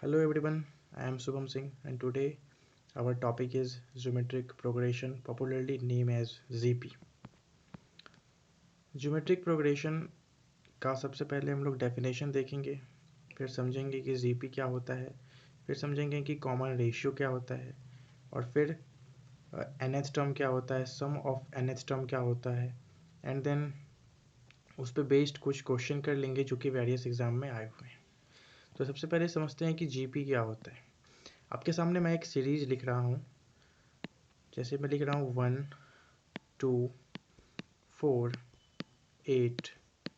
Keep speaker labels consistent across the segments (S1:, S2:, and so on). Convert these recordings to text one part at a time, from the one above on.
S1: Hello everyone, I am Subham Singh and today our topic is geometric progression, popularly named as GP. Geometric progression का सबसे पहले हम लोग definition देखेंगे, फिर समझेंगे कि GP क्या होता है, फिर समझेंगे कि कॉमन रेशियो क्या होता है और फिर nth टर्म क्या होता है, सम ऑफ nth टर्म क्या होता है एंड देन उस पर बेस्ड कुछ क्वेश्चन कर लेंगे जो कि वेरियस एग्जाम में आए हुए हैं। तो सबसे पहले समझते हैं कि GP क्या होता है। आपके सामने मैं एक सीरीज लिख रहा हूँ, जैसे मैं लिख रहा हूँ 1 2 4 8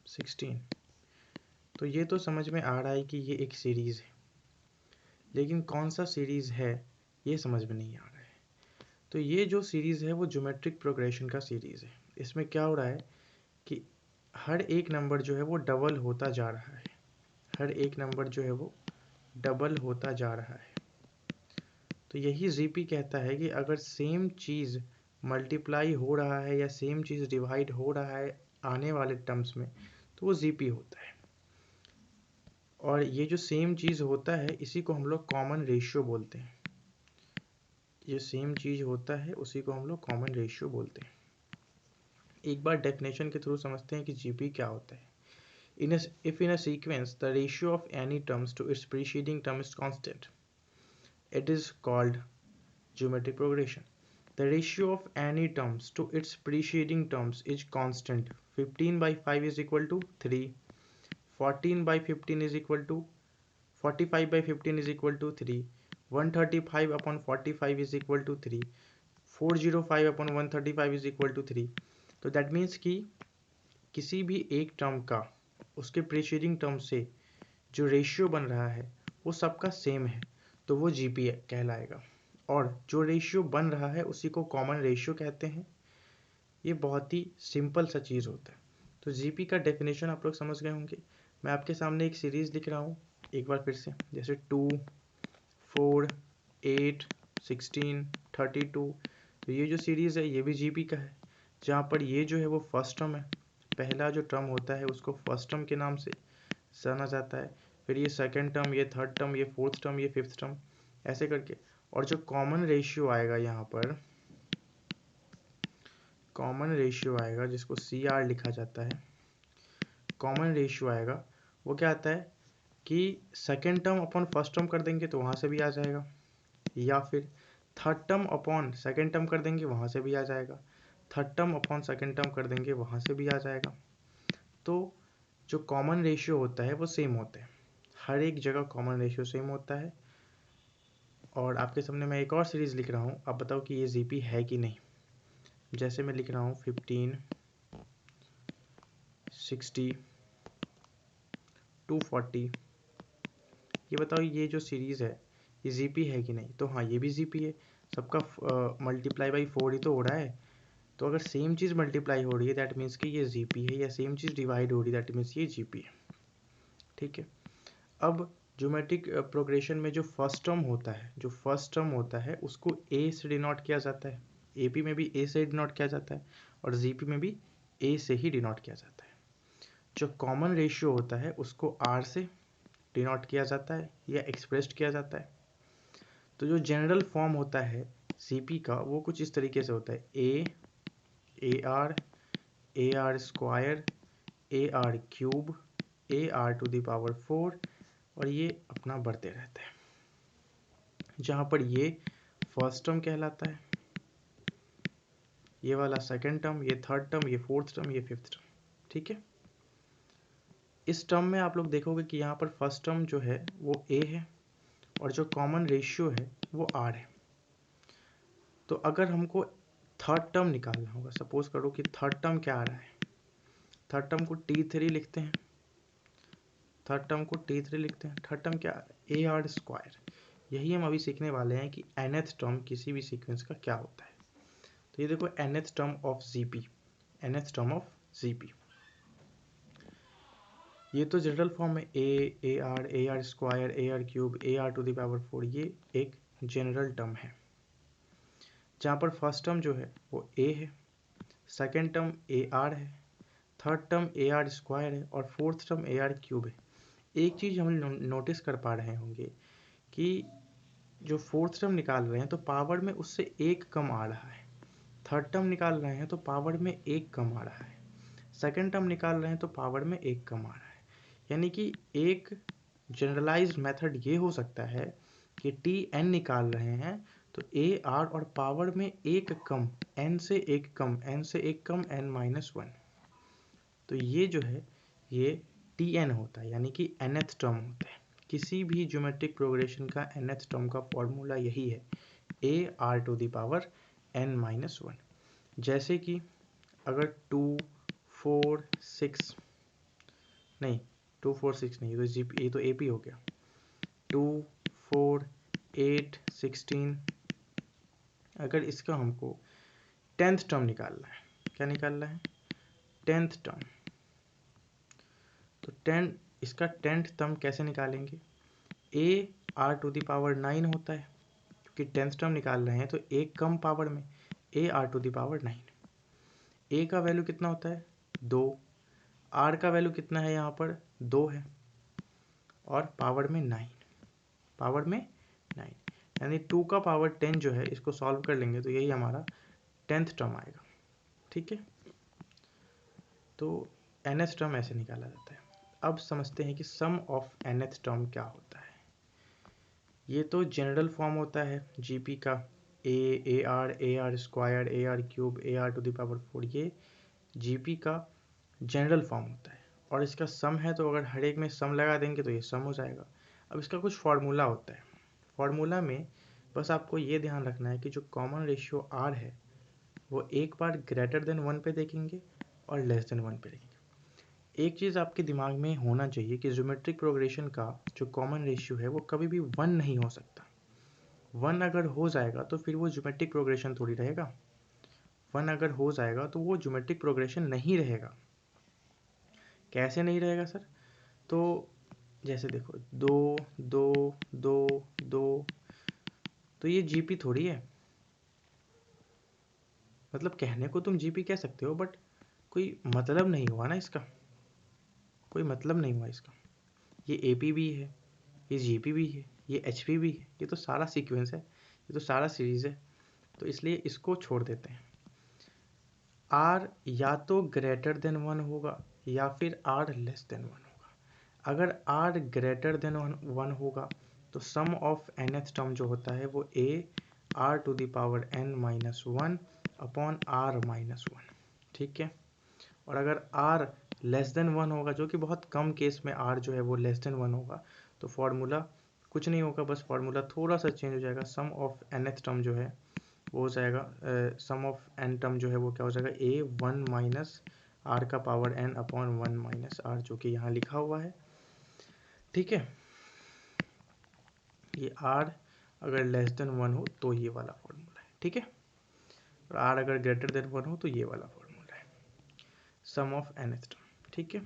S1: 16। तो ये तो समझ में आ रहा है कि ये एक सीरीज़ है, लेकिन कौन सा सीरीज़ है ये समझ में नहीं आ रहा है। तो ये जो सीरीज़ है वो ज्योमेट्रिक प्रोग्रेशन का सीरीज़ है। इसमें क्या हो रहा है कि हर एक नंबर जो है वो डबल होता जा रहा है, हर एक नंबर जो है वो डबल होता जा रहा है। तो यही जीपी कहता है कि अगर सेम चीज़ मल्टीप्लाई हो रहा है या सेम चीज़ डिवाइड हो रहा है आने वाले टर्म्स में, तो वो जीपी होता है। और ये जो सेम चीज़ होता है इसी को हम लोग कॉमन रेशियो बोलते हैं। ये सेम चीज़ होता है उसी को हम लोग कॉमन रेशियो बोलते हैं। एक बार डेफिनेशन के थ्रू समझते हैं कि जीपी क्या होता है। If in a sequence the ratio of any terms to its preceding term is constant, it is called geometric progression. The ratio of any terms to its preceding terms is constant. 15 by 5 is equal to 3. 14 by 15 is equal to 45 by 15 is equal to 3. 135 upon 45 is equal to 3. 405 upon 135 is equal to 3. तो that means कि किसी भी एक term का उसके preceding term से जो ratio बन रहा है वो सबका सेम है, तो वो जीपी कहलाएगा। और जो रेशियो बन रहा है उसी को कॉमन रेशियो कहते हैं। ये बहुत ही सिंपल सा चीज़ होता है। तो जीपी का डेफिनेशन आप लोग समझ गए होंगे। मैं आपके सामने एक सीरीज़ लिख रहा हूँ एक बार फिर से, जैसे 2 4 8 16 32। तो ये जो सीरीज़ है ये भी जीपी का है, जहाँ पर ये जो है वो फर्स्ट टर्म है। पहला जो टर्म होता है उसको फर्स्ट टर्म के नाम से जाना जाता है, फिर ये सेकंड टर्म, ये थर्ड टर्म, ये फोर्थ टर्म, ये फिफ्थ टर्म, ऐसे करके। और जो कॉमन रेशियो आएगा यहाँ पर, कॉमन रेशियो आएगा जिसको सी आर लिखा जाता है, कॉमन रेशियो आएगा वो क्या आता है कि second term upon first term कर देंगे तो वहाँ से भी आ जाएगा, या फिर third term upon second term कर देंगे वहाँ से भी आ जाएगा, third term upon second term कर देंगे वहाँ से भी आ जाएगा। तो जो कॉमन रेशियो होता है वो सेम होता है, हर एक जगह कॉमन रेशियो सेम होता है। और आपके सामने मैं एक और सीरीज़ लिख रहा हूँ, आप बताओ कि ये जीपी है कि नहीं। जैसे मैं लिख रहा हूँ 15 60 240। ये बताओ ये जो सीरीज़ है ये जीपी है कि नहीं। तो हाँ, ये भी जीपी है, सबका मल्टीप्लाई बाई 4 ही तो हो रहा है। तो अगर सेम चीज़ मल्टीप्लाई हो रही है दैट मीन्स कि ये जीपी है, या सेम चीज़ डिवाइड हो रही है दैट मीन्स ये जीपी है। ठीक है। अब ज्योमेट्रिक प्रोग्रेशन में जो फर्स्ट टर्म होता है, जो फर्स्ट टर्म होता है उसको ए से डिनोट किया जाता है। एपी में भी ए से डिनोट किया जाता है और जीपी में भी ए से ही डिनोट किया जाता है। जो कॉमन रेशियो होता है उसको आर से डिनोट किया जाता है या एक्सप्रेस्ड किया जाता है। तो जो जनरल फॉर्म होता है सीपी का वो कुछ इस तरीके से होता है, ए R square, A R cube, A R to the power 4, और ये अपना बढ़ते रहता है, जहाँ पर ये फर्स्ट टर्म कहलाता है, ये वाला सेकंड टर्म, ये थर्ड टर्म, ये फोर्थ टर्म, ये फिफ्थ टर्म। ठीक है। इस टर्म में आप लोग देखोगे कि यहाँ पर फर्स्ट टर्म जो है वो ए है और जो कॉमन रेशियो है वो आर है। तो अगर हमको थर्ड टर्म निकालना होगा, सपोज करो कि थर्ड टर्म क्या आ रहा है, थर्ड टर्म को T3 लिखते हैं, थर्ड टर्म को T3 लिखते हैं। थर्ड टर्म क्या आ रहा है, ए आर स्क्वायर। यही हम अभी सीखने वाले हैं कि nth टर्म किसी भी सीक्वेंस का क्या होता है। तो ये देखो nth term of GP, nth term of GP, ये तो जनरल फॉर्म है, ए R square, A R cube, A R to the power 4, ये एक जनरल टर्म है, जहाँ पर फर्स्ट टर्म जो है वो ए है, सेकेंड टर्म ए आर है, थर्ड टर्म ए आर स्क्वायर है और फोर्थ टर्म ए आर क्यूब है। एक चीज़ हम नोटिस कर पा रहे होंगे कि जो फोर्थ टर्म निकाल रहे हैं तो पावर में उससे एक कम आ रहा है, थर्ड टर्म निकाल रहे हैं तो पावर में एक कम आ रहा है, सेकेंड टर्म निकाल रहे हैं तो पावर में एक कम आ रहा है। यानी कि एक जनरलाइज्ड मेथड ये हो सकता है कि टी एन निकाल रहे हैं तो ए आर और पावर में एक कम, एन से एक कम, एन से एक कम, एन माइनस वन, तो ये जो है ये टी एन होता है, यानी कि nth टर्म होता है। किसी भी ज्योमेट्रिक प्रोग्रेशन का nth टर्म का फॉर्मूला यही है, ए R to the power N minus one. जैसे कि अगर 2 4 6 नहीं 2 4 6 नहीं, ये तो एपी हो गया, 2 4 8 16, अगर इसका हमको 10th टर्म निकालना है, क्या निकालना है 10th टर्म, तो 10 इसका 10th टर्म कैसे निकालेंगे, A R to the power 9 होता है, क्योंकि 10th टर्म निकाल रहे हैं तो एक कम पावर में A R to the power 9, A का वैल्यू कितना होता है 2, आर का वैल्यू कितना है यहाँ पर 2 है, और पावर में 9, पावर में 9, यानी 2 का पावर 10 जो है, इसको सॉल्व कर लेंगे तो यही हमारा 10th टर्म आएगा। ठीक है, तो nth टर्म ऐसे निकाला जाता है। अब समझते हैं कि सम ऑफ nth टर्म क्या होता है। ये तो जनरल फॉर्म होता है जीपी का, A R square, A R cube, A R to the power 4, ये जीपी का जनरल फॉर्म होता है। और इसका सम है तो अगर हर एक में सम लगा देंगे तो ये सम हो जाएगा। अब इसका कुछ फार्मूला होता है, फार्मूला में बस आपको ये ध्यान रखना है कि जो कॉमन रेशियो आर है वो एक बार ग्रेटर देन 1 पे देखेंगे और लेस देन 1 पे देखेंगे। एक चीज़ आपके दिमाग में होना चाहिए कि ज्योमेट्रिक प्रोग्रेशन का जो कॉमन रेशियो है वो कभी भी 1 नहीं हो सकता। 1 अगर हो जाएगा तो फिर वो ज्योमेट्रिक प्रोग्रेशन थोड़ी रहेगा, 1 अगर हो जाएगा तो वो ज्योमेट्रिक प्रोग्रेशन नहीं रहेगा। कैसे नहीं रहेगा सर, तो जैसे देखो 2 2 2 2, तो ये जीपी थोड़ी है, मतलब कहने को तुम जीपी कह सकते हो बट कोई मतलब नहीं हुआ ना इसका, कोई मतलब नहीं हुआ इसका। ये एपी भी है, ये जीपी भी है, ये एचपी भी है, ये तो सारा सीक्वेंस है, ये तो सारा सीरीज है, तो इसलिए इसको छोड़ देते हैं। आर या तो ग्रेटर देन 1 होगा या फिर आर लेस देन 1 होगा। अगर आर ग्रेटर देन 1 होगा तो सम ऑफ nth टर्म जो होता है वो A R to the power n minus one upon are minus one. ठीक है, और अगर आर लेस देन 1 होगा, जो कि बहुत कम केस में आर जो है वो लेस देन 1 होगा, तो फॉर्मूला कुछ नहीं होगा, बस फॉर्मूला थोड़ा सा चेंज हो जाएगा। सम ऑफ nth टर्म जो है वो हो जाएगा, सम ऑफ n टर्म जो है वो क्या हो जाएगा, ए 1 माइनस आर का power n upon 1 minus R, जो कि यहाँ लिखा हुआ है। ठीक है, ये आर अगर लेस देन 1 हो तो ये वाला फॉर्मूला है। ठीक है, और आर अगर ग्रेटर देन 1 हो तो ये वाला फॉर्मूला है, सम ऑफ nth टर्म। ठीक है,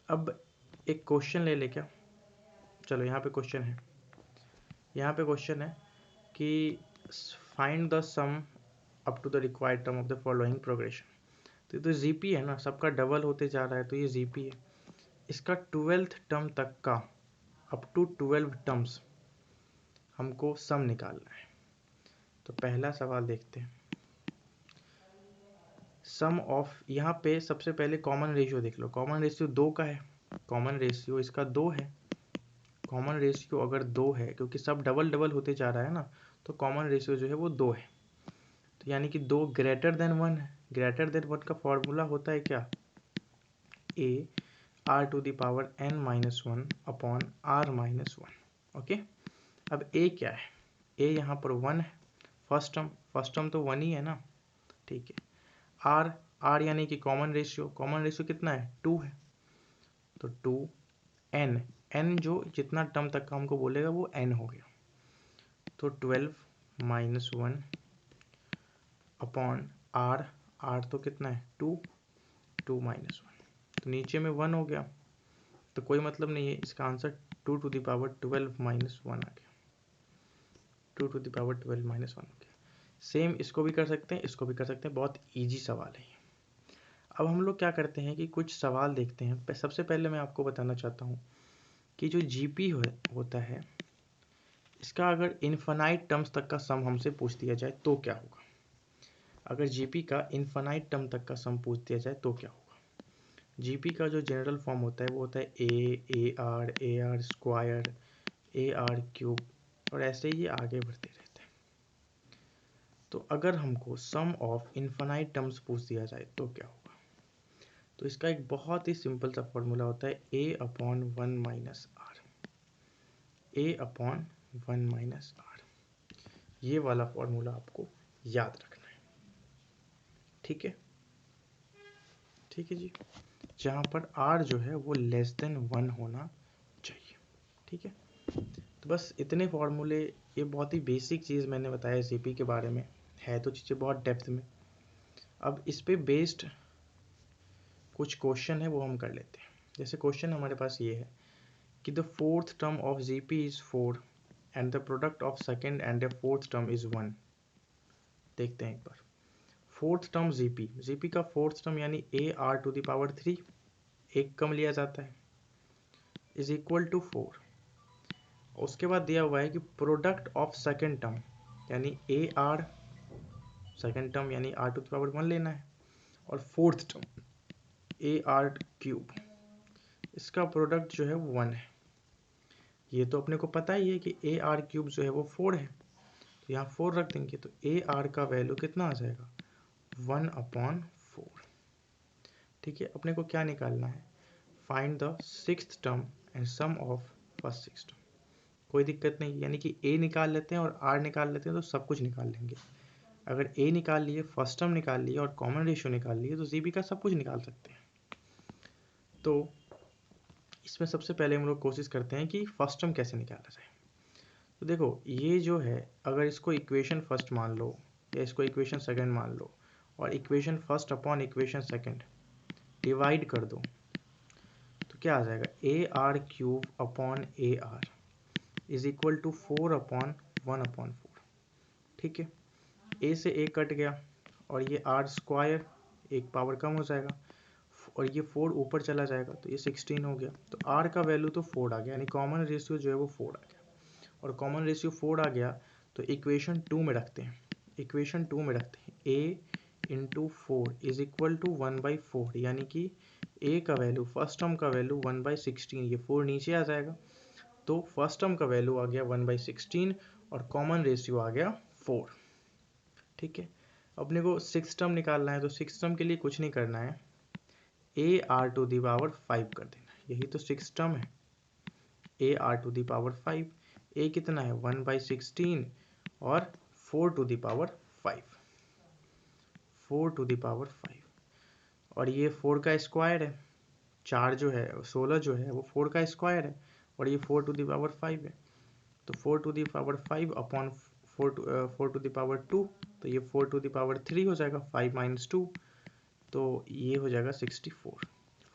S1: अब एक क्वेश्चन ले ले क्या, चलो यहाँ पे क्वेश्चन है, यहाँ पे क्वेश्चन है कि find the sum up to the required term of the following progression. तो जीपी है ना, सबका डबल होते जा रहा है, तो ये जीपी है, इसका 12th टर्म तक का अप टू 12 टर्म्स हमको सम निकालना है। तो पहला सवाल देखते हैं, सम ऑफ, यहाँ पे सबसे पहले कॉमन रेशियो देख लो, कॉमन रेशियो 2 का है, कॉमन रेशियो इसका 2 है, कॉमन रेशियो अगर 2 है, क्योंकि सब डबल डबल होते जा रहा है ना, तो कॉमन रेशियो जो है वो 2 है, तो यानी कि 2 ग्रेटर देन 1 है। ग्रेटर देन 1 का फॉर्मूला होता है क्या, A R to the power n minus one upon are minus one. Okay, अब ए क्या है, ए यहाँ पर 1 है, फर्स्ट टर्म तो 1 ही है ना। ठीक है, आर, आर यानी कि कॉमन रेशियो, कॉमन रेशियो कितना है 2 है, तो 2 एन, एन जो जितना टर्म तक का हमको बोलेगा वो एन हो गया, तो 12 minus one upon R, R तो कितना है 2, 2 माइनस वन, तो नीचे में 1 हो गया, तो कोई मतलब नहीं है, इसका answer 2 to the power 12 minus one आ गया, 2 to the power 12 minus one हो गया। सेम इसको भी कर सकते हैं, इसको भी कर सकते हैं, बहुत ईजी सवाल है। अब हम लोग क्या करते हैं कि कुछ सवाल देखते हैं। सबसे पहले मैं आपको बताना चाहता हूँ कि जो जीपी होता है इसका अगर इनफाइनाइट टर्म्स तक का सम हमसे पूछ दिया जाए तो क्या होगा? अगर जीपी का इनफाइनाइट टर्म तक का सम पूछ दिया जाए तो क्या होगा? जीपी का जो जनरल फॉर्म होता है वो होता है ए R square, A R cube, और ऐसे ही ये आगे बढ़ते रहते हैं। तो अगर हमको सम ऑफ इनफाइनाइट टर्म्स पूछ दिया जाए तो क्या होगा? तो इसका एक बहुत ही सिंपल सा फॉर्मूला होता है a upon one minus r, a upon one minus r. ये वाला फॉर्मूला आपको याद रखना है, ठीक है? ठीक है जी, जहाँ पर आर जो है वो लेस देन वन होना चाहिए, ठीक है? तो बस इतने फॉर्मूले, ये बहुत ही बेसिक चीज़ मैंने बताया सीपी के बारे में, है तो चीज़ें बहुत डेप्थ में। अब इस पे बेस्ड कुछ क्वेश्चन है वो हम कर लेते हैं। जैसे क्वेश्चन हमारे पास ये है कि the fourth term of GP is 4 and the product of second and the fourth term is 1। देखते हैं एक बार। फोर्थ टर्म जीपी का फोर्थ टर्म यानी A R to the power 3, एक कम लिया जाता है, इज इक्वल टू 4। उसके बाद दिया हुआ है कि प्रोडक्ट ऑफ सेकेंड टर्म यानी ए आर सेकेंड टर्म यानी आर टू द पावर 1 लेना है, और फोर्थ टर्म ए आर क्यूब, इसका प्रोडक्ट जो है 1 है। ये तो अपने को पता ही है कि ए आर क्यूब जो है वो 4 है, तो यहाँ 4 रख देंगे, तो ए आर का वैल्यू कितना आ जाएगा? 1/4। ठीक है, अपने को क्या निकालना है? Find the sixth term and sum of first six term. कोई दिक्कत नहीं, यानी कि ए निकाल लेते हैं और आर निकाल लेते हैं तो सब कुछ निकाल लेंगे। अगर ए निकाल लिए, फर्स्ट टर्म निकाल लिए और कॉमन रेशियो निकाल लिए तो जीबी का सब कुछ निकाल सकते हैं। तो इसमें सबसे पहले हम लोग कोशिश करते हैं कि फर्स्ट टर्म कैसे निकाला जाए। तो देखो, ये जो है, अगर इसको इक्वेशन फर्स्ट मान लो या इसको इक्वेशन सेकंड मान लो और equation first upon equation second divide कर दो, तो क्या आ जाएगा? A R cube upon A R is equal to 4/1/4। ठीक है, ए से ए कट गया और ये आर स्क्वायर, एक पावर कम हो जाएगा, और ये 4 ऊपर चला जाएगा तो ये 16 हो गया। तो आर का वैल्यू तो 4 आ गया, यानी कॉमन रेशियो जो है वो 4 आ गया। और कॉमन रेशियो 4 आ गया तो इक्वेशन 2 में रखते हैं, इक्वेशन 2 में रखते हैं ए इंटू 4 इज इक्वल टू 1/4, यानी कि ए का वैल्यू, फर्स्ट टर्म का वैल्यू 1/16, ये 4 नीचे आ जाएगा, तो फर्स्ट टर्म का वैल्यू आ गया 1/16 और कॉमन रेशियो आ गया 4। ठीक है, अपने को सिक्स टर्म निकालना है, तो सिक्स टर्म के लिए कुछ नहीं करना है, ए आर टू दी पावर 5 कर देना है, यही तो सिक्स टर्म है, ए R to the power 5। A कितना है? 1/16 और 4 to the power 5, 4 to the power 5, और ये 4 का स्क्वायर है, 4 जो है 16 जो है वो 4 का स्क्वायर है, और ये 4 टू दी पावर 5 है, तो 4 to the power 5 upon 4 to the power 2, तो ये 4 टू दी पावर 3 हो जाएगा, 5 माइनस 2, तो ये हो जाएगा 64।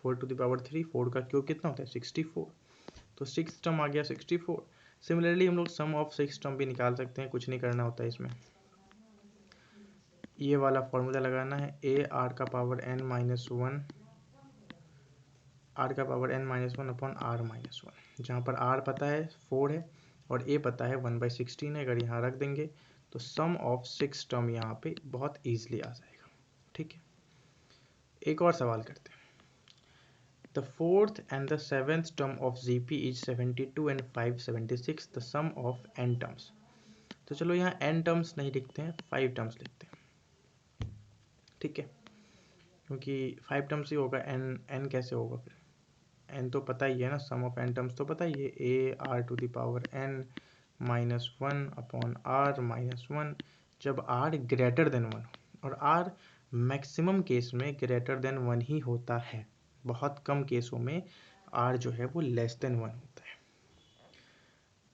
S1: 4 टू दी पावर 3, 4 का क्यूब कितना होता है? 64, तो सिक्स टर्म आ गया 64। सिमिलरली हम लोग सम ऑफ सिक्स टर्म भी निकाल सकते हैं, कुछ नहीं करना होता है इसमें, ये वाला फॉर्मूला लगाना है, ए आर का power n minus one, r का power n minus one upon are minus one, जहाँ पर आर पता है 4 है और ए पता है 1/16 है। अगर यहाँ रख देंगे तो सम ऑफ सिक्स टर्म यहाँ पे बहुत ईजिली आ जाएगा। ठीक है, एक और सवाल करते हैं। The fourth and the seventh term of GP is 72 and 576, the sum of n terms। तो चलो यहाँ n टर्म्स नहीं लिखते हैं, 5 टर्म्स लिखते हैं। ठीक है, क्योंकि 5 टर्म्स ही होगा, n कैसे होगा फिर? n तो पता ही है ना, सम ऑफ n टर्म्स तो पता ही है, ए R to the power n minus one upon are minus one, जब r ग्रेटर देन वन, और r मैक्सिमम केस में ग्रेटर देन वन ही होता है, बहुत कम केसों में r जो है वो लेस देन वन होता है।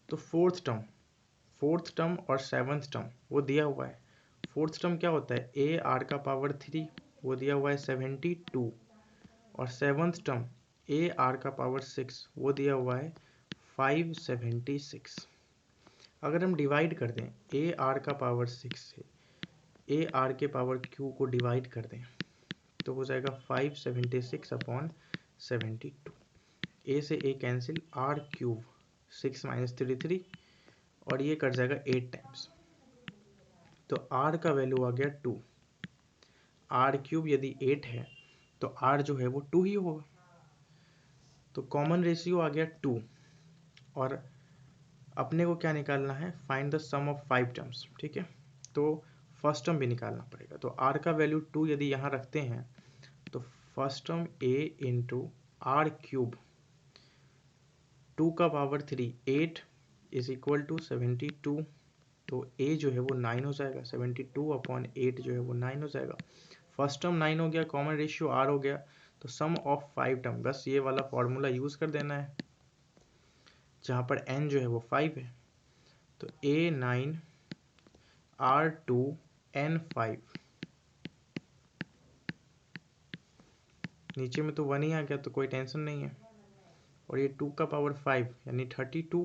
S1: तो फोर्थ टर्म और सेवन्थ टर्म वो दिया हुआ है। फोर्थ टर्म क्या होता है? ए आर का पावर 3, वो दिया हुआ है 72, और सेवन्थ टर्म ए आर का पावर 6, वो दिया हुआ है 576। अगर हम डिवाइड कर दें ए आर का पावर 6 से ए आर के पावर क्यू को डिवाइड कर दें, तो हो जाएगा 576 अपॉन 72। ए से ए कैंसिल, आर क्यूब 6 माइनस 3 3, और ये कट जाएगा 8 टाइम्स, तो r का वैल्यू आ गया 2। r क्यूब यदि 8 है तो r जो है वो 2 ही होगा, तो कॉमन रेशियो आ गया 2। और अपने को क्या निकालना है, find the sum of 5 terms, ठीक है, तो फर्स्ट टर्म भी निकालना पड़ेगा। तो r का वैल्यू 2 यदि यहाँ रखते हैं तो first term a into R cube 2 का पावर 3 8 इज इक्वल टू 72, तो a जो है वो 9 हो जाएगा, 72/8 जो है वो 9 हो जाएगा। फर्स्ट टर्म 9 हो गया, कॉमन रेशियो r हो गया, तो सम ऑफ 5 टर्म, बस ये वाला फॉर्मूला यूज कर देना है जहाँ पर n जो है वो 5 है। तो a9 r2 n5, नीचे में तो 1 ही आ गया तो कोई टेंशन नहीं है। और ये 2 का पावर 5 यानी 32,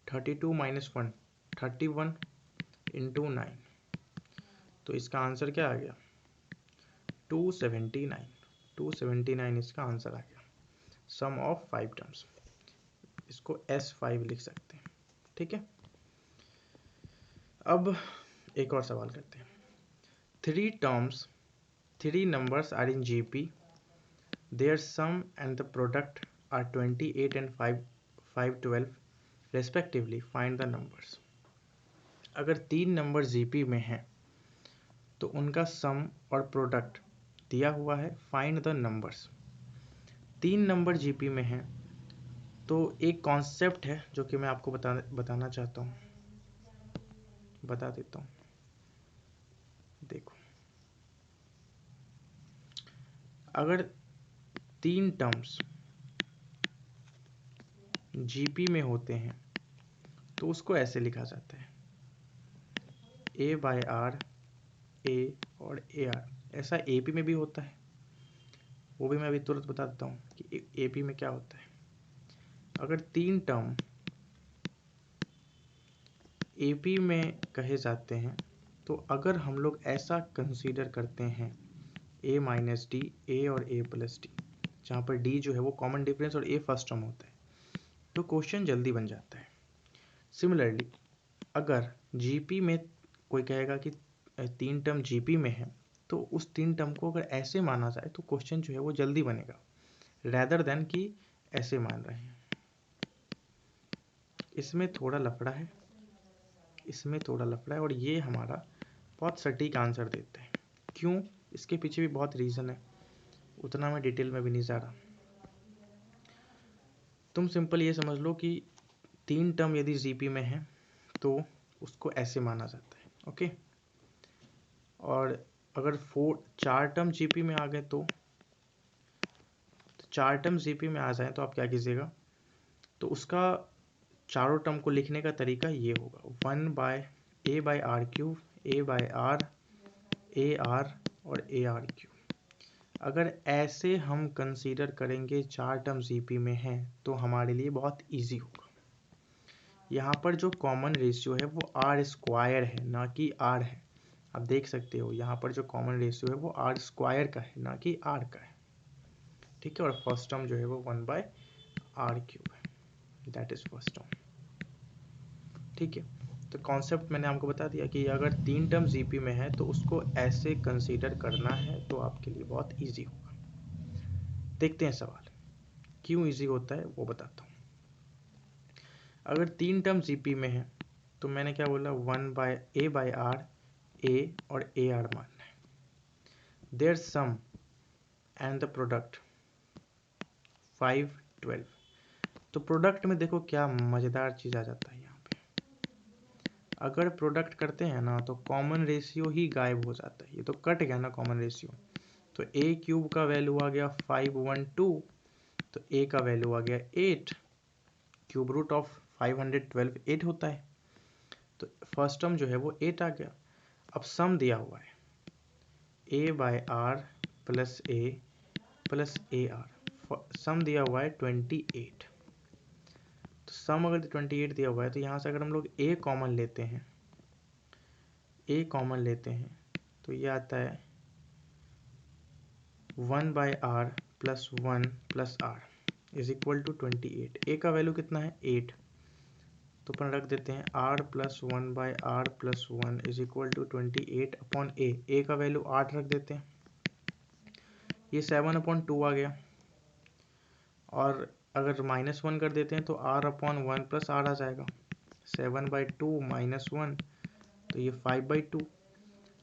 S1: 32 माइनस 1 31 इंटू 9, तो इसका आंसर क्या आ गया 279। 279 इसका आंसर आ गया, सम ऑफ 5 टर्म्स, इसको S5 लिख सकते हैं, ठीक है। अब एक और सवाल करते हैं। 3 terms, 3 numbers are in GP, their sum and the product are 28 and 512 respectively, find the numbers। अगर 3 नंबर जीपी में हैं तो उनका सम और प्रोडक्ट दिया हुआ है, find the numbers. 3 number GP में हैं तो एक कॉन्सेप्ट है जो कि मैं आपको बताना चाहता हूँ, बता देता हूँ। देखो, अगर 3 टर्म्स जीपी में होते हैं तो उसको ऐसे लिखा जाता है a/r, a और ar। ऐसा एपी में भी होता है, वो भी मैं अभी तुरंत बता देता हूँ कि एपी में क्या होता है। अगर 3 टर्म एपी में कहे जाते हैं तो अगर हम लोग ऐसा कंसीडर करते हैं a माइनस डी, ए और a प्लस डी, जहाँ पर d जो है वो कॉमन डिफरेंस और a फर्स्ट टर्म होता है, तो क्वेश्चन जल्दी बन जाता है। सिमिलरली अगर जीपी में कोई कहेगा कि 3 टर्म जीपी में है तो उस 3 टर्म को अगर ऐसे माना जाए तो क्वेश्चन जो है वो जल्दी बनेगा, रैदर देन कि ऐसे मान रहे हैं। इसमें थोड़ा लफड़ा है, इसमें थोड़ा लफड़ा है, और ये हमारा बहुत सटीक आंसर देते हैं। क्यों, इसके पीछे भी बहुत रीज़न है, उतना मैं डिटेल में भी नहीं जा रहा। तुम सिंपल ये समझ लो कि 3 टर्म यदि जीपी में है तो उसको ऐसे माना जाता है, ओके। और अगर 4 टर्म जीपी में आ गए तो 4 टर्म जीपी में आ जाए तो आप क्या कीजिएगा, तो उसका चारों टर्म को लिखने का तरीका ये होगा 1/a/r क्यूब, a/r, ar और ar क्यूब। अगर ऐसे हम कंसीडर करेंगे 4 टर्म जीपी में हैं तो हमारे लिए बहुत इजी होगा। यहाँ पर जो कॉमन रेशियो है वो आर स्क्वायर है, ना कि आर है। आप देख सकते हो यहाँ पर जो कॉमन रेशियो है वो आर स्क्वायर का है, ना कि आर का है, ठीक है। और फर्स्ट टर्म जो है वो 1/r क्यूब है, दैट इज फर्स्ट टर्म, ठीक है। तो कॉन्सेप्ट मैंने आपको बता दिया कि अगर 3 टर्म जीपी में है तो उसको ऐसे कंसीडर करना है तो आपके लिए बहुत इजी होगा। देखते हैं सवाल, क्यों इजी होता है वो बताता हूँ। अगर 3 टर्म जीपी में है तो मैंने क्या बोला 1/a/r, a और ar मानना है, their sum and the product 5 12। तो प्रोडक्ट में देखो क्या मज़ेदार चीज़ आ जाता है यहाँ पे, अगर प्रोडक्ट करते हैं ना तो कॉमन रेशियो ही गायब हो जाता है, ये तो कट गया ना कॉमन रेशियो। तो a क्यूब का वैल्यू आ गया 512, तो a का वैल्यू आ गया 8, क्यूब रूट ऑफ 512 8 होता है, तो फर्स्ट टर्म जो है वो 8 आ गया। अब सम दिया हुआ है a/r plus a plus ar, सम दिया हुआ है 28। तो सम अगर 28 दिया हुआ है तो यहाँ से अगर हम लोग a कॉमन लेते हैं, a कॉमन लेते हैं तो ये आता है 1/r plus 1 plus r is equal to 28। a का वैल्यू कितना है 8, तो अपन रख देते हैं r plus 1/r+1 is equal to 28/a। a का वैल्यू 8 रख देते हैं, ये 7/2 आ गया। और अगर -1 कर देते हैं तो r/1 प्लस r आ जाएगा, 7/2 -1 तो ये 5/2।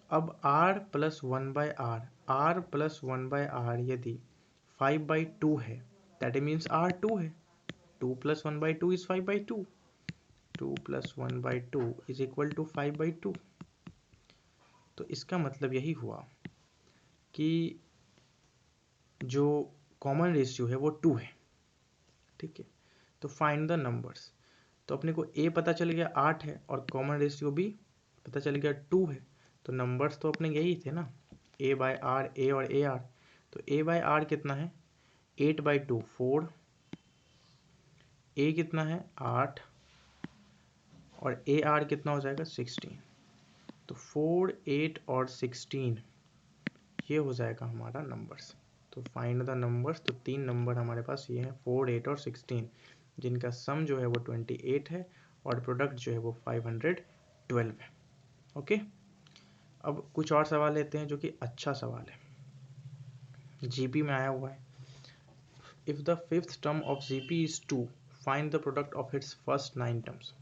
S1: अब r plus 1/r, r plus 1/r यदि 5/2 है, दैट मीन्स r 2 है। 2 plus 1/2 is 5/2, 2 plus 1/2 is equal to 5/2। तो इसका मतलब यही हुआ कि जो कॉमन रेशियो है वो 2 है, ठीक है। तो फाइंड द नंबर्स, तो अपने को a पता चल गया 8 है और कॉमन रेशियो भी पता चल गया 2 है। तो नंबर्स तो अपने यही थे ना, a/r, a और ar। तो a/r कितना है 8/2 4, a कितना है 8 और ar कितना हो जाएगा 16। तो 4, 8 और 16 ये हो जाएगा हमारा नंबर्स। तो फाइंड द नंबर्स, तो 3 नंबर हमारे पास ये हैं 4, 8 और 16, जिनका सम जो है वो 28 है और प्रोडक्ट जो है वो 512 है। ओके, अब कुछ और सवाल लेते हैं जो कि अच्छा सवाल है, जीपी में आया हुआ है। If the fifth term of GP is 2, find the product of its first 9 terms.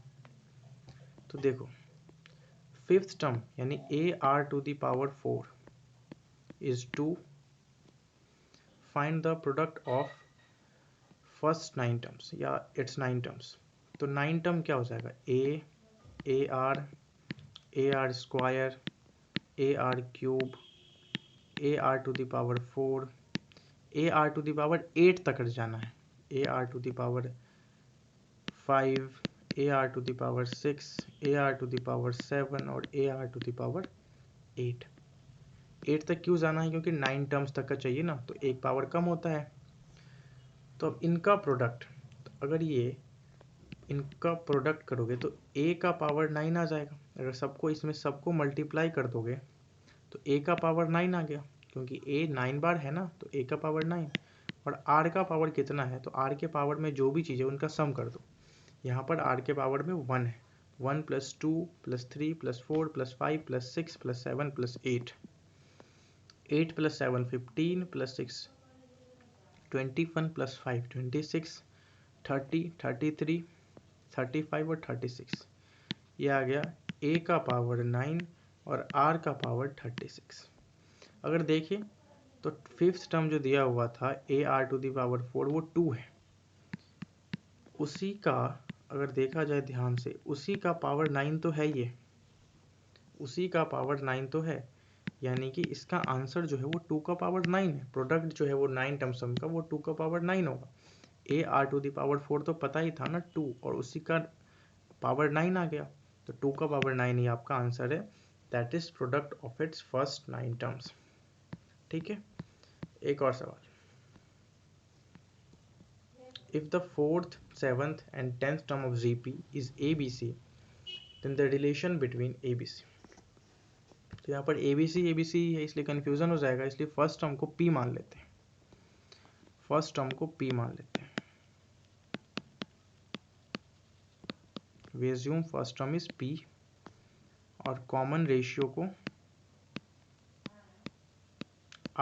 S1: तो देखो, फिफ्थ टर्म यानी ar⁴ is 2, find the product of first 9 terms या its 9 terms। तो 9 टर्म क्या हो जाएगा ar, ar², ar³, ar⁴, ar⁴ तक जाना है, ar⁵, ar⁴ ar⁴ और ar⁴ 8 तक क्यों जाना है, क्योंकि 9 टर्म्स तक का चाहिए ना, तो एक पावर कम होता है। तो अब इनका प्रोडक्ट, तो अगर ये इनका प्रोडक्ट करोगे तो a का पावर 9 आ जाएगा। अगर सबको इसमें सबको मल्टीप्लाई कर दोगे तो a का पावर 9 आ गया, क्योंकि a 9 बार है ना, तो a का पावर 9। और r का पावर कितना है, तो r के पावर में जो भी चीज़ें उनका सम कर दो। यहाँ पर r के पावर में 1 है, 1 + 2 + 3 + 4 + 5 + 6 + 7 + 8, 8 + 7 15 + 6 21 + 5 26 30 33 35 और 36, ये आ गया a का पावर 9 और r का पावर 36। अगर देखें तो फिफ्थ टर्म जो दिया हुआ था ar⁴ वो 2 है, उसी का अगर देखा जाए ध्यान से, उसी का पावर 9 तो है, ये उसी का पावर 9 तो है, यानी कि इसका आंसर जो है वो 2 का पावर 9 है। प्रोडक्ट जो है वो 9 टर्म सम का वो 2 का पावर 9 होगा। ar⁴ तो पता ही था ना 2, और उसी का पावर 9 आ गया, तो 2 का पावर 9 ही आपका आंसर है। That is product of its first 9 terms. ठीक है, एक और सवाल। If the fourth, seventh and 10th term of GP is abc, then the relation between abc। तो यहाँ पर abc है, इसलिए कंफ्यूजन हो जाएगा, इसलिए फर्स्ट टर्म को p मान लेते हैं, फर्स्ट टर्म को p मान लेते हैं। We assume first term is p और कॉमन रेशियो को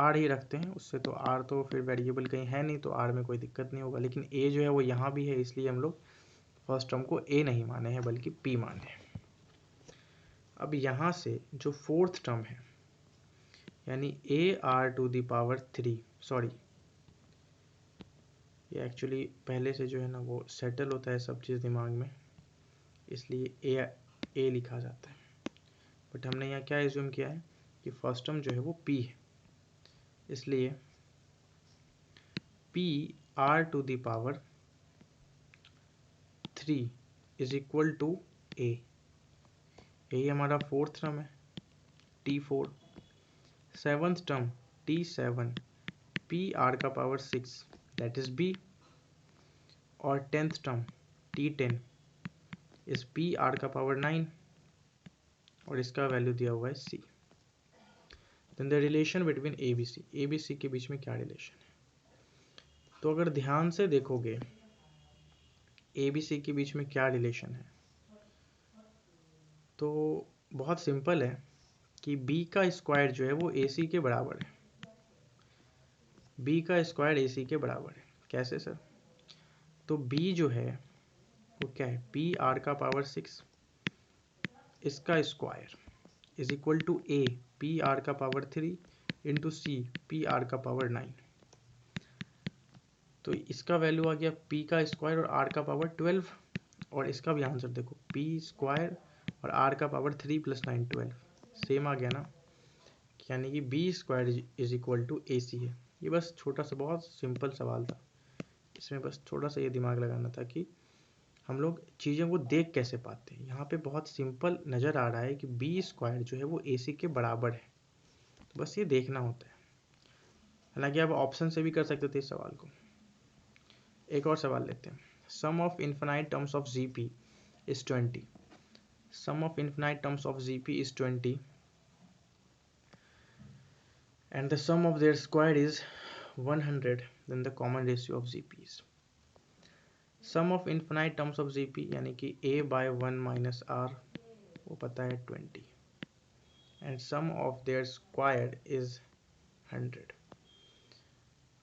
S1: r ही रखते हैं, उससे तो r तो फिर वेरिएबल कहीं है नहीं, तो r में कोई दिक्कत नहीं होगा। लेकिन a जो है वो यहाँ भी है, इसलिए हम लोग फर्स्ट टर्म को a नहीं माने हैं बल्कि p माने हैं। अब यहाँ से जो फोर्थ टर्म है यानी ar⁴, सॉरी ये एक्चुअली पहले से जो है ना वो सेटल होता है सब चीज़ दिमाग में, इसलिए a लिखा जाता है। बट हमने यहाँ क्या एज्यूम किया है कि फर्स्ट टर्म जो है वो p है, इसलिए p r⁴ is equal to a। यही हमारा फोर्थ टर्म है t4, seventh term t7 p⁴ that is b, और 10th टर्म t10 इस p⁴ 9 और इसका वैल्यू दिया हुआ है c। Then the relation between abc के बीच में क्या रिलेशन है, तो अगर ध्यान से देखोगे abc के बीच में क्या रिलेशन है, तो बहुत सिंपल है कि b का स्क्वायर जो है वो ac के बराबर है। b का स्क्वायर ac के बराबर है। कैसे सर? तो b जो है वो क्या है, p r का पावर 6 इसका square is equal to a p r का power 3 into c p r का पावर 9। तो इसका वैल्यू आ गया p का स्क्वायर और r का पावर 12, और इसका भी आंसर देखो p स्क्वायर और r का पावर 3 + 9 12 सेम आ गया ना, यानी कि b square is equal to a c है। ये बस छोटा सा बहुत सिंपल सवाल था, इसमें बस थोड़ा सा ये दिमाग लगाना था कि हम लोग चीज़ों को देख कैसे पाते हैं। यहाँ पे बहुत सिंपल नज़र आ रहा है कि बी स्क्वायर जो है वो ए सी के बराबर है, तो बस ये देखना होता है। हालांकि आप ऑप्शन से भी कर सकते थे इस सवाल को। एक और सवाल लेते हैं। Sum of infinite terms of G P is 20। Sum of infinite terms of G P is 20 and the sum of their square is 100, then the common ratio of GP is sum of infinite terms of GP यानी कि a by 1 minus r वो पता है 20 and sum of their square is 100।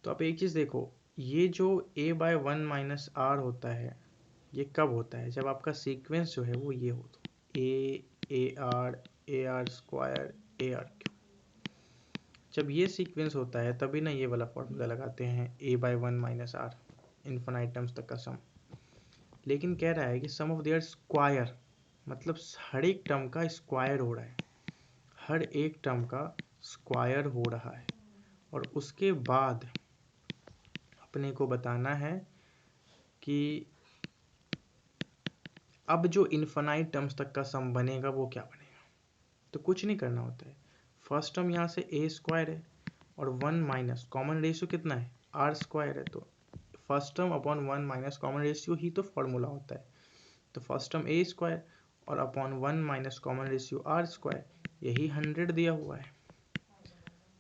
S1: तो आप एक चीज़ देखो, ये जो a by 1 minus r होता है ये कब होता है? जब आपका सीक्वेंस जो है वो ये हो, तो a r square a r cube. जब ये सीक्वेंस होता है तभी ना ये वाला फॉर्मूला लगाते हैं a by 1 minus r infinite terms तक का सम। लेकिन कह रहा है कि सम ऑफ देयर स्क्वायर, मतलब हर एक टर्म का स्क्वायर हो रहा है, हर एक टर्म का स्क्वायर हो रहा है, और उसके बाद अपने को बताना है कि अब जो इन्फिनाइट टर्म्स तक का सम बनेगा वो क्या बनेगा। तो कुछ नहीं करना होता है, फर्स्ट टर्म यहाँ से ए स्क्वायर है और 1 माइनस कॉमन रेशियो कितना है, आर स्क्वायर है, तो first term upon 1 minus common ratio ही तो फॉर्मूला होता है। तो फर्स्ट टर्म ए स्क्वायर और upon 1 minus common ratio r square, यही 100 दिया हुआ है।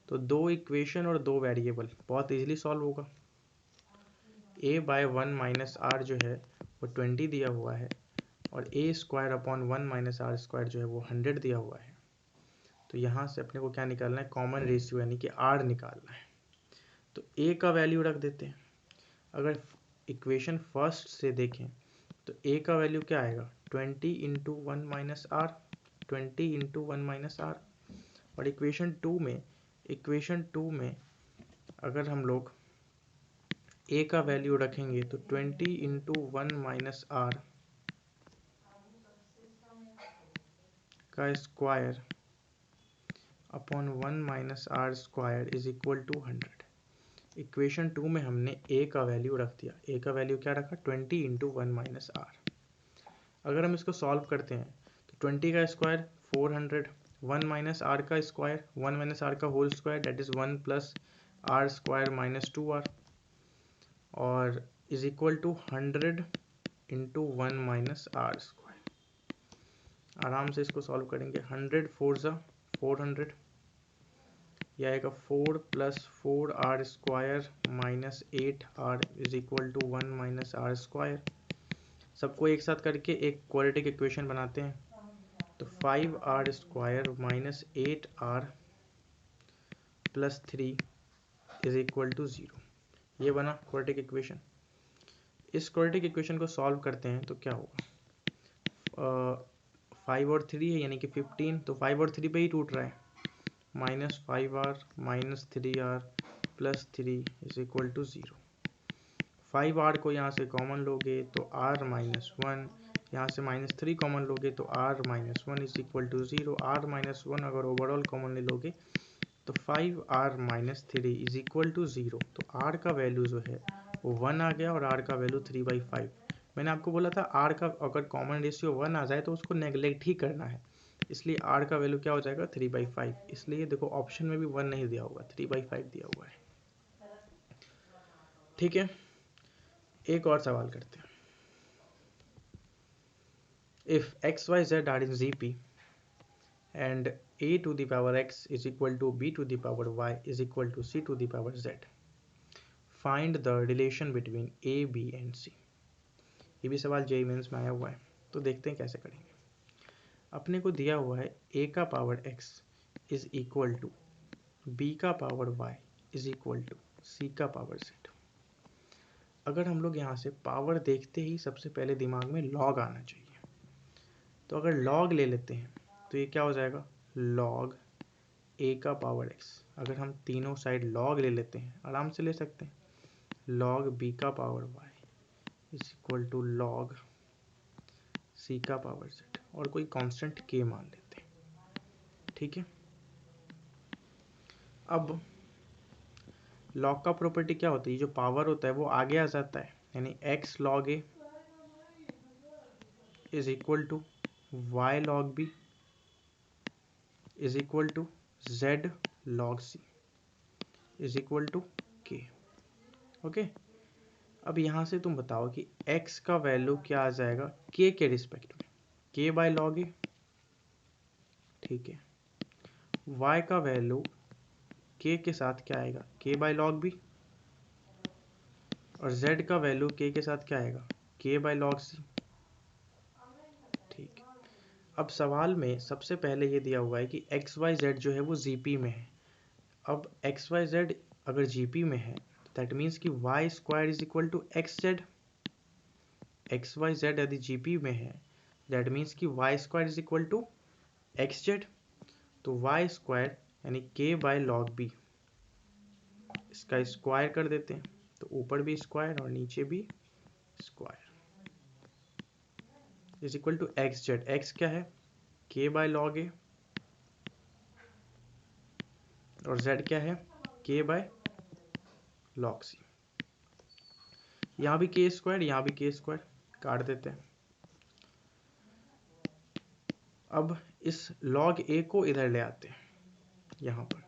S1: तो दो इक्वेशन और दो वेरिएबल, बहुत इजीली सॉल्व होगा। a बाय 1 माइनस आर जो है वो 20 दिया हुआ है और a square upon 1 minus R square जो है वो 100 दिया हुआ है। तो यहाँ से अपने को क्या निकालना है, कॉमन रेशियो यानी कि r निकालना है। तो a का वैल्यू रख देते हैं। अगर इक्वेशन फर्स्ट से देखें तो a का वैल्यू क्या आएगा, 20 into 1 minus R, 20 into 1 minus R. और इक्वेशन टू में अगर हम लोग a का वैल्यू रखेंगे तो 20 इंटू 1 माइनस आर का square upon 1 minus R square is equal to 100। Equation 2 में हमने a का वैल्यू रख दिया, a का वैल्यू क्या रखा, 20 इंटू 1 माइनस आर। अगर हम इसको सॉल्व करते हैं तो 20 का स्क्वायर 400, 1 माइनस आर का स्क्वायर 1 माइनस आर का whole square that is 1 plus R square minus 2r, और is equal to 100 into 1 minus R square. आराम से इसको सॉल्व करेंगे, 100 4 ज़ा 400, यह आएगा 4 plus 4r square minus 8r is equal to 1 minus R square. सबको एक साथ करके एक क्वाड्रेटिक इक्वेशन बनाते हैं, तो 5r square minus 8r plus 3 is equal to 0। ये बना क्वाड्रेटिक इक्वेशन। इस क्वाड्रेटिक इक्वेशन को सॉल्व करते हैं तो क्या होगा, 5 और 3 है यानी कि 15, तो 5 और 3 पे ही टूट रहा है, minus 5r minus 3r plus 3 is equal to 0। 5r को यहाँ से कॉमन लोगे तो r माइनस 1, यहाँ से माइनस 3 कॉमन लोगे तो r minus 1 is equal to 0। r minus 1 अगर ओवरऑल कॉमन ले लोगे तो 5r minus 3 is equal to 0। तो r का वैल्यू जो है वो 1 आ गया और r का वैल्यू 3/5। मैंने आपको बोला था r का अगर कॉमन रेशियो 1 आ जाए तो उसको नेगलेक्ट ही करना है, इसलिए r का वैल्यू क्या हो जाएगा 3/5। इसलिए देखो ऑप्शन में भी 1 नहीं दिया होगा, 3/5 दिया हुआ है। ठीक है, एक और सवाल करते हैं। If X Y Z are in GP and a to the power x is equal to b to the power y is equal to c to the power z, find the relation between a b and c। ये भी सवाल JEE mains में आया हुआ है, तो देखते हैं कैसे करेंगे। अपने को दिया हुआ है a का power x is equal to b का power y is equal to c का पावर z। अगर हम लोग यहाँ से पावर देखते ही सबसे पहले दिमाग में लॉग आना चाहिए, तो अगर लॉग ले लेते हैं तो ये क्या हो जाएगा, लॉग a का पावर x। अगर हम तीनों साइड लॉग ले लेते हैं, आराम से ले सकते हैं, लॉग b का power y is equal to log c का पावर z, और कोई कांस्टेंट k मान लेते हैं। ठीक है, अब लॉग का प्रॉपर्टी क्या होती है, जो पावर होता है वो आगे आ जाता है, यानी x log a is equal to y log b is equal to z log c is equal to k। Okay, अब यहाँ से तुम बताओ कि x का वैल्यू क्या आ जाएगा k के रिस्पेक्ट में, k बाय लॉग a। ठीक है, y का वैल्यू k के साथ क्या आएगा, k बाय लॉग b, और z का वैल्यू k के साथ क्या आएगा, k बाय लॉग c। ठीक है, अब सवाल में सबसे पहले ये दिया हुआ है कि एक्स वाई जेड जो है वो जीपी में है। अब एक्स वाई जेड अगर जीपी में है तो दैट मीन्स कि Y square is equal to X Z. X Y Z यदि जीपी में है दैट मीन्स कि Y square is equal to X Z. तो वाई स्क्वायर यानी के बाय लॉग बी, इसका स्क्वायर कर देते हैं, तो ऊपर भी स्क्वायर और नीचे भी square is equal to X Z. X क्या है, के बाय लॉग ए, और z क्या है, k बाय लॉग सी। यहाँ भी k स्क्वायर, यहाँ भी k स्क्वायर, काट देते हैं। अब इस log a को इधर ले आते हैं यहाँ पर,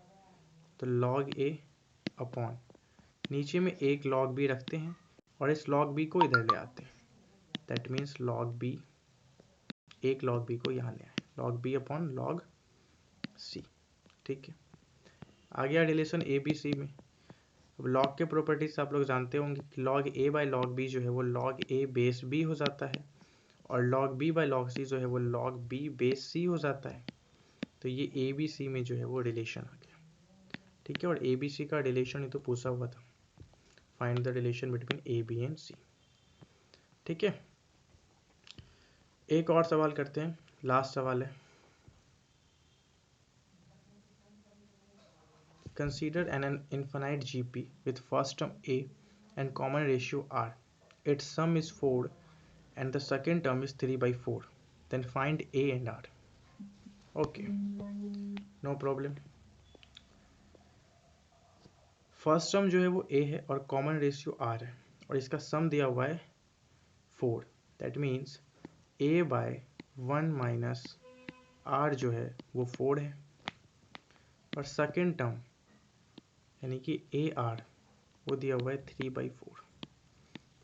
S1: तो log a अपॉन नीचे में एक log b रखते हैं और इस log b को इधर ले आते हैं, दैट मीन्स log b, एक log b को यहाँ ले आए, log b upon log c। ठीक है, आ गया रिलेशन ए बी सी में। अब लॉग के प्रॉपर्टीज आप लोग जानते होंगे कि log A by log B जो है वो लॉग ए बेस बी हो जाता है, और log B by log c जो है वो लॉग बी बेस सी हो जाता है। तो ये ए बी सी में जो है वो रिलेशन आ गया। ठीक है, और ए बी सी का रिलेशन ही तो पूछा हुआ था, find the relation between a b and c. ठीक है, एक और सवाल करते हैं, लास्ट सवाल है। Consider an infinite GP with first term A and common ratio R. Its sum is 4 and the second term is 3 by 4. Then find A and R. Okay, no problem. First term जो है वो A है और common ratio R है, और इसका सम दिया हुआ है 4। That means A by 1 minus R जो है वो 4 है, और सेकेंड टर्म यानी कि AR वो दिया हुआ है 3 बाई 4।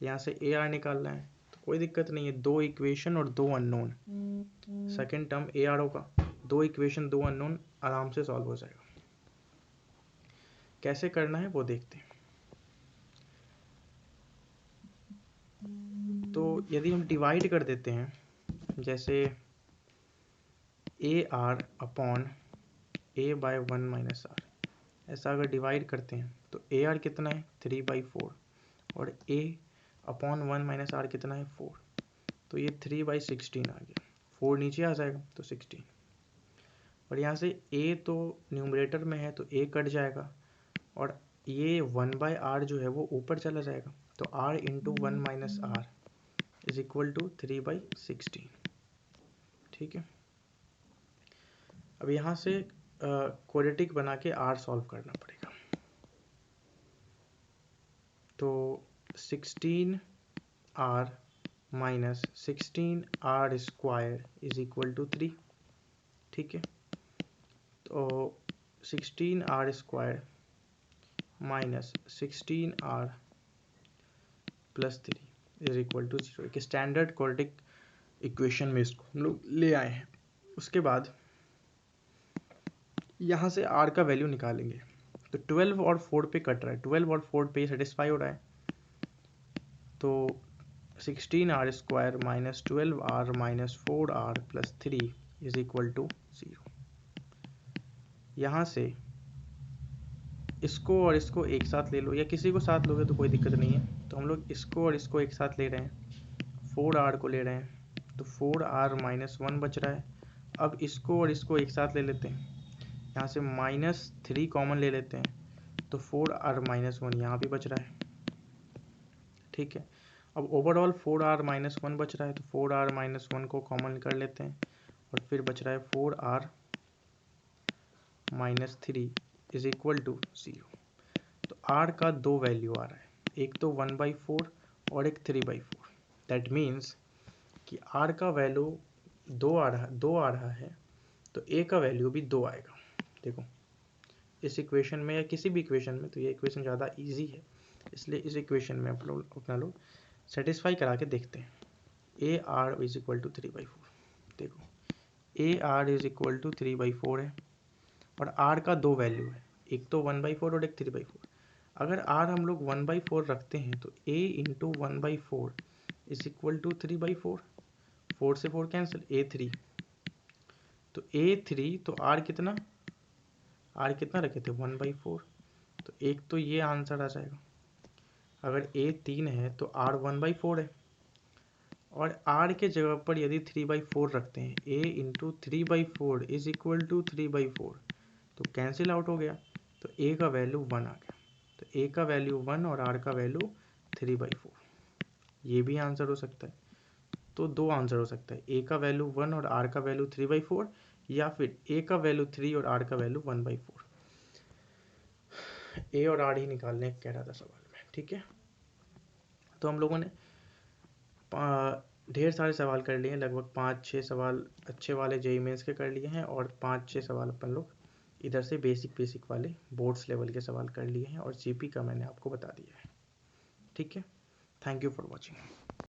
S1: यहाँ से AR निकालना है तो कोई दिक्कत नहीं है, दो इक्वेशन और दो अननोन, सेकेंड टर्म AR होगा, दो इक्वेशन दो अननोन, आराम से सॉल्व हो जाएगा। कैसे करना है वो देखते हैं। तो यदि हम डिवाइड कर देते हैं, जैसे AR upon A by 1 minus R, ऐसा अगर डिवाइड करते हैं तो AR कितना है 3 बाई 4, और A अपॉन 1 माइनस R कितना है 4, तो ये 3 बाई 16 आ गया, 4 नीचे आ जाएगा तो 16, और यहाँ से A तो न्यूमरेटर में है तो A कट जाएगा, और ये 1 बाई R जो है वो ऊपर चला जाएगा, तो R into 1 minus R is equal to 3 by 16। ठीक है, अब यहाँ से क्वाड्रेटिक बना के R सॉल्व करना पड़ेगा। तो 16R minus 16R square is equal to 3। ठीक है, तो 16R square minus 16R plus 3 is equal to 0। एक स्टैंडर्ड क्वाड्रेटिक इक्वेशन में इसको हम लोग ले आए हैं। उसके बाद यहाँ से R का वैल्यू निकालेंगे, तो 12 और 4 पे कट रहा है, 12 और 4 पे सेटिस्फाई हो रहा है, तो 16R square minus 12R minus 4R plus 3 is equal to 0। यहाँ से इसको और इसको एक साथ ले लो, या किसी को साथ लोगे तो कोई दिक्कत नहीं है। तो हम लोग इसको और इसको एक साथ ले रहे हैं, 4r को ले रहे हैं, तो 4r माइनस 1 बच रहा है। अब इसको और इसको एक साथ ले लेते हैं, यहाँ से -3 कॉमन ले लेते हैं, तो 4r माइनस 1 यहाँ भी बच रहा है। ठीक है, अब ओवरऑल 4r माइनस 1 बच रहा है, तो 4r माइनस 1 को कॉमन कर लेते हैं, और फिर बच रहा है 4r minus 3 is equal to 0। तो r का दो वैल्यू आ रहा है, एक तो 1/4 और एक 3/4। दैट मीन्स कि r का वैल्यू 2 आ रहा है, तो a का वैल्यू भी 2 आएगा। देखो इस इक्वेशन में या किसी भी इक्वेशन में, तो ये इक्वेशन ज़्यादा इजी है, इसलिए इस इक्वेशन में अपना लोग सेटिस्फाई करा के देखते हैं। A R is equal to 3/4। देखो A R is equal to 3/4 है, और आर का दो वैल्यू है, एक तो 1/4 और एक 3/4। अगर आर हम लोग 1/4 रखते हैं, तो ए इंटू 1/4 इज इक्वल टू 3/4। 4 से 4 कैंसिल, A3। तो A3, तो आर कितना रखे थे 1/4, तो एक तो ये आंसर आ जाएगा। अगर A3 है तो R 1/4 है, और R के जगह पर यदि 3/4 रखते हैं, A into 3/4 is equal to 3/4, तो कैंसिल आउट हो गया, तो A का वैल्यू 1 आ गया। तो A का वैल्यू 1 और R का वैल्यू 3/4। ये भी आंसर हो सकता है। तो दो आंसर हो सकता है, A का वैल्यू 1 और R का वैल्यू 3/4, या फिर A का वैल्यू 3 और R का वैल्यू 1/4। A और R ही निकालने कह रहा था सवाल में। ठीक है, तो हम लोगों ने ढेर सारे सवाल कर लिए हैं, लगभग 5-6 सवाल अच्छे वाले जेईई मेंस के कर लिए हैं, और 5-6 सवाल अपन लोग इधर से बेसिक वाले बोर्ड्स लेवल के सवाल कर लिए हैं, और जीपी का मैंने आपको बता दिया है। ठीक है, थैंक यू फॉर वॉचिंग।